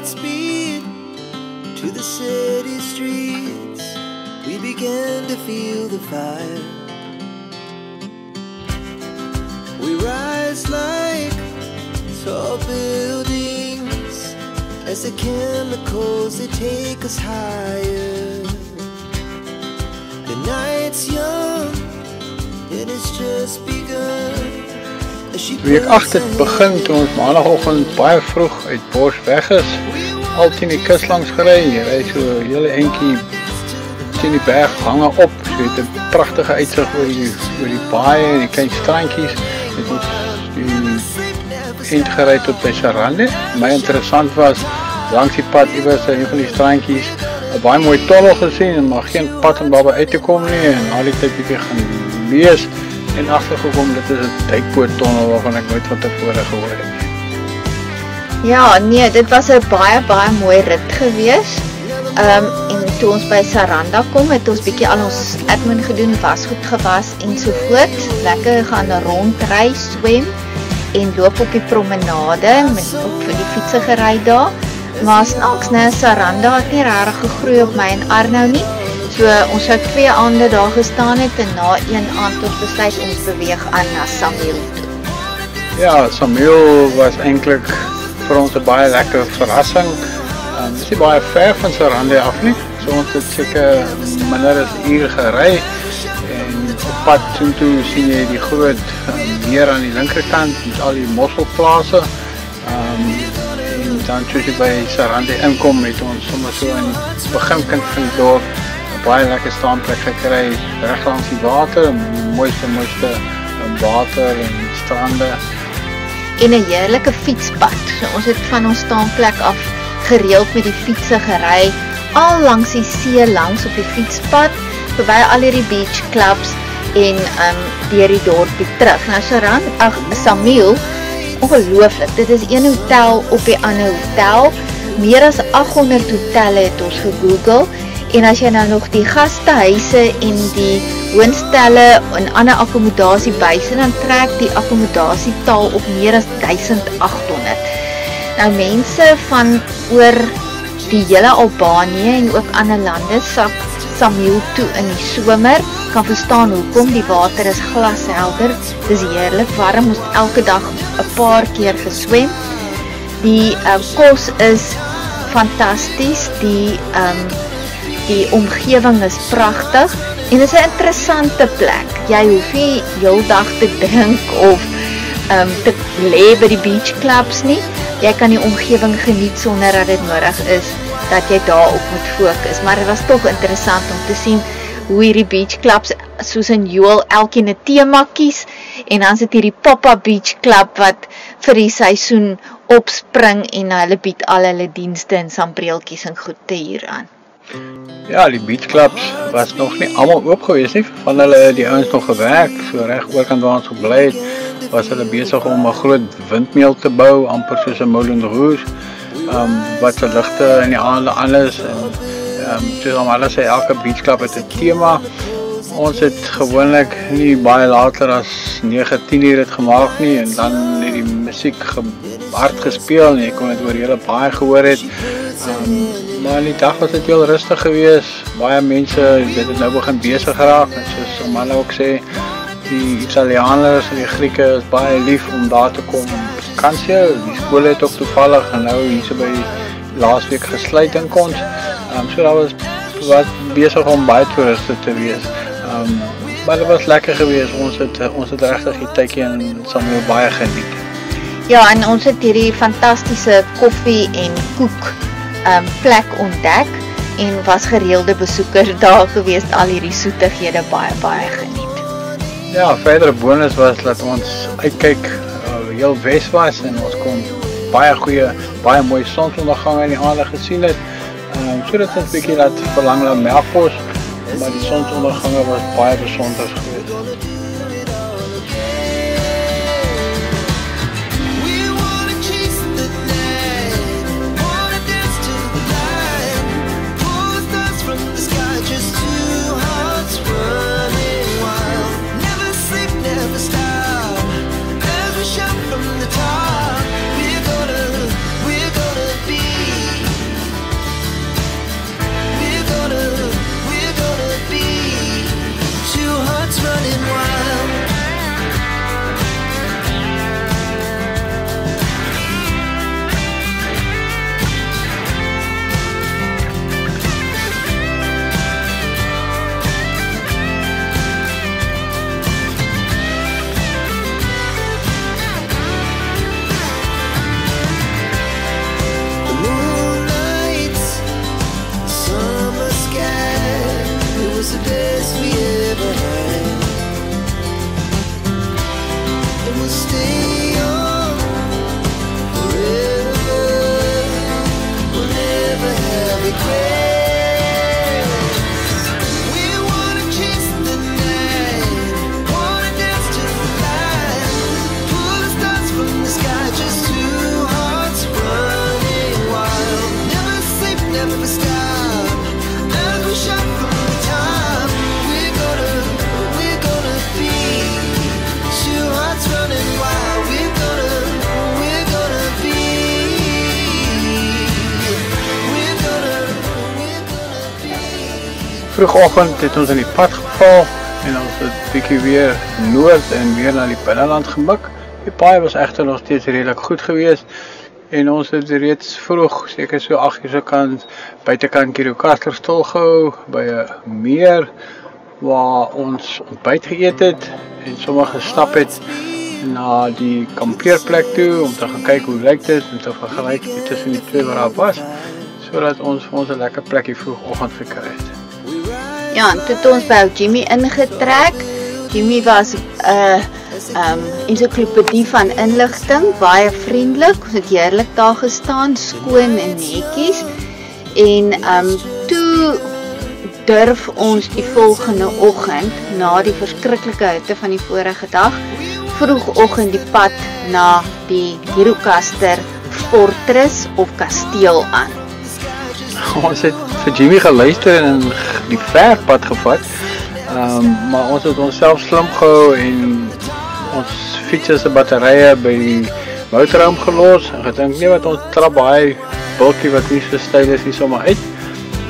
Godspeed to the city streets. We began to feel the fire. We rise like tall buildings as the chemicals, they take us higher. The night's young, it has just begun. Week 8 het begin toe ons maandagoggend baie vroeg uit Bos weg is. Al teen die kus langs gery, jy ry so 'n hele entjie sien die berg hange op, so het 'n pragtige uitsig oor die baie en die klein strandjies. Het ons die eind gery tot by Sarande. My interessant was, langs die pad iewers in een van die strandjies 'n baie mooi tonnel gesien, maar geen pad om daarby uit te kom nie, en al die tyd bietjie gaan lees en agtergekom dit is 'n duikboottonnel waarvan ek nooit van tevore gehoor het. Ja, nee, dit was 'n baie mooi rit gewees. En toe ons by Saranda kom, het ons bietjie al ons admin gedoen, wasgoed gewas en so voort. Lekker gaan rondry, swem en loop op die promenade met op vir die fietsie gery daar. Maar snaaks, né, Saranda het nie regtig gegroei op my en Arnou nie. So ons het 2 aande daar gestaan het en na 1 aand ons besluit ons beweeg aan na Samuel toe. Ja, Samuel was eintlik vir ons 'n baie lekker verrassing. Dit is nie baie ver van Sarande af nie. So ons het seker minder as 'n uur gery en op pad toe sien jy die groot meer aan die linkerkant met al die mosselplase. En dan toe jy by Sarande inkom het ons sommer so in die beginkant van die dorp baie lekker staanplek gekry reg langs die water, mooiste water en strande. En 'n heerlike fietspad. So ons het van ons staanplek af gereeld met die fietsie gery, al langs die see langs op die fietspad, verby al hierdie beach clubs en deur die dorpie terug. Nou Samuel, ongelooflik. Dit is een hotel op die ander hotel. Meer as 800 hotelle het ons gegoogel. En as jy nou nog die gastehuise en die woonstelle en ander akkommodasie bysit, dan trek die akkommodasietaal op meer as 1800. Nou mense van oor die hele Albanië en ook ander lande sak Samuel toe in die somer, kan verstaan hoekom. Die water is glashelder, dis heerlik warm, ons het elke dag 'n paar keer geswem. Die kos is fantasties, die omgewing is pragtig en dit is 'n interessante plek. Jy hoef nie heeldag te drink of te lê by die beach clubs nie. Jy kan die omgewing geniet sonder dat dit nodig is dat jy daarop moet fokus. Maar dit was tog interessant om te sien hoe hierdie beach clubs soos in Joel elkeen 'n tema kies en dan sit hierdie pop-up beach club wat vir die seisoen opspring en hulle bied al hulle dienste en sambreeltjies en goed te huur aan. Ja, die beach clubs was nog nie almal oop gewees nie, van hulle die ouens nog gewerk, so reg oorkant waar ons gebly het, was hulle besig om 'n groot windmeel te bou, amper soos 'n Moulin Rouge, wat se ligte in die aande alles, en soos alles sê, elke beach club het 'n tema. Ons het gewoonlik nie baie later as 9-10 uur het gemaak nie, en dan het die musiek hard gespeel, en jy kon dit oor hele baie gehoor het. Maar in die dag was dit heel rustig gewees, baie mense, dit het nou begin besig geraak, en soos om hulle ook sê, die Italianers en die Grieke is baie lief om daar te kom om vakansie, die skole het ook toevallig, en nou hier so by laasweek gesluit in ons, so dat was besig om baie toeriste te wees, maar dit was lekker gewees, ons het regtig die tydjie in Samuel baie geniet. Ja, en ons het hierdie fantastiese koffie en koek plek ontdek en was gereelde besoeker daar gewees, al hierdie soetighede baie geniet. Ja, verdere bonus was dat ons uitkyk heel wes was en ons kon baie mooi sonsondergang in die aande gesien het, so dat ons bietjie laat verlang na Melkbos, maar die sonsondergange was baie besonder geweest. vroegoggend het ons in die pad geval en ons het bietjie weer noord en weer na die binneland gemik. Die paai was egter nog steeds redelik goed geweest en ons het reeds vroeg, seker so 8 uur se kant, buitekant Kierokaster stilgehou by 'n meer waar ons ontbyt geëet het en sommer gestap het na die kampeerplek toe om te gaan kyk hoe lyk dit en te vergelyk tussen die twee wat daar was, sodat ons vir ons 'n lekker plekkie vroegoggend gekry het. Ja, en toe het ons by Jimmy ingetrek. Jimmy was 'n ensiklopedie van inligting, baie vriendelik. Ons het heerlik daar gestaan, skoon en netjies. En toe durf ons die volgende oggend, na die verskriklike hitte van die vorige dag, vroegoggend die pad na die Kierokaster fortress of kasteel aan. Ons het vir Jimmy geluister en die verpad gevat, maar ons het onsself slim gehou en ons fietses se batterye by die motorhome gelos en gedink nee wat ons trap baie bultjie wat nie so styl is nie sommer uit.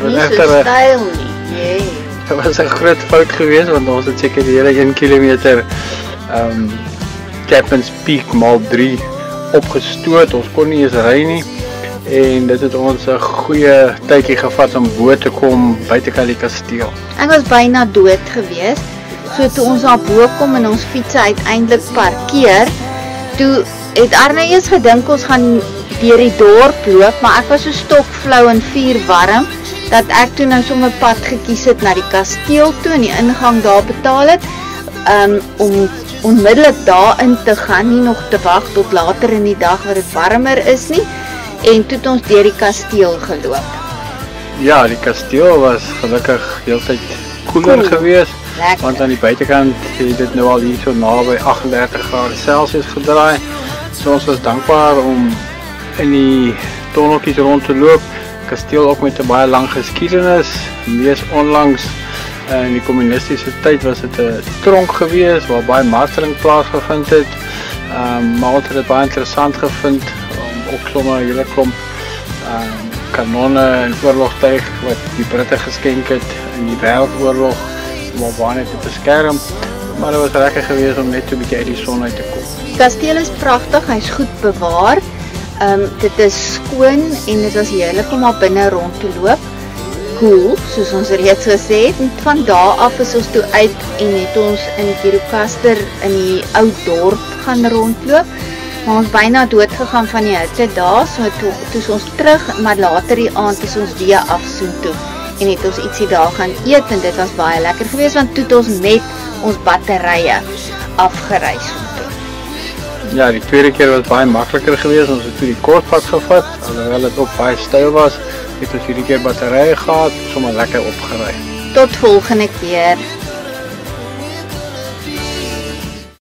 Nie so styl nie, nee. Dit was 'n groot fout geweest want ons het seker die hele 1 kilometer Captain's Peak maal 3 opgestoot. Ons kon nie eens ry nie. En dit het ons 'n goeie tydjie gevat om bo te kom buitekant die kasteel. Ek was byna dood geweest. So toe ons daar bo kom en ons fietsse uiteindelik parkeer, toe het Arne eers gedink ons gaan deur die dorp loop, maar ek was so stokflou en vuurwarm dat ek toe nou sommer pad gekies het na die kasteel toe en die ingang daar betaal het, om onmiddellik daarin te gaan, nie nog te wag tot later in die dag wat dit warmer is nie. En toe het ons deur die kasteel geloop. Ja, die kasteel was gelukkig heeltyd koeler geweest, want aan die buitekant het dit nou al hier so naby 38 grade Celsius gedraai. So ons was dankbaar om in die tonneltjies rond te loop. Kasteel ook met 'n baie lang geskiedenis. Mees onlangs in die kommunistiese tyd was dit 'n tronk geweest waar baie marteling plaasgevind het. Maar ons het dit baie interessant gevind. Ook sommer 'n hele klomp kanonne en oorlogtuig wat die Britte geskenk het in die Wêreldoorlog om Albanië te beskerm. Maar dit was lekker geweest om net so 'n bietjie uit die son uit te kom. Die kasteel is pragtig, hy's goed bewaar. Dit is skoon en dit was heerlik om daar binne rond te loop. Cool, soos ons reeds gesê het. En van daar af is ons toe uit en het ons in Kierokaster in die ou dorp gaan rondloop. Maar ons byna dood gegaan van die hitte daar, so toe is ons terug, maar later die aand is ons weer af soontoe en het ons ietsie daar gaan eet en dit was baie lekker geweest want toe het ons met ons batterye afgery soontoe. Ja, die tweede keer was baie makliker geweest, ons het toe die kortpad gevat, alhoewel dit ook baie styl was, het ons hierdie keer batterye gehad, sommer lekker opgery. Tot volgende keer.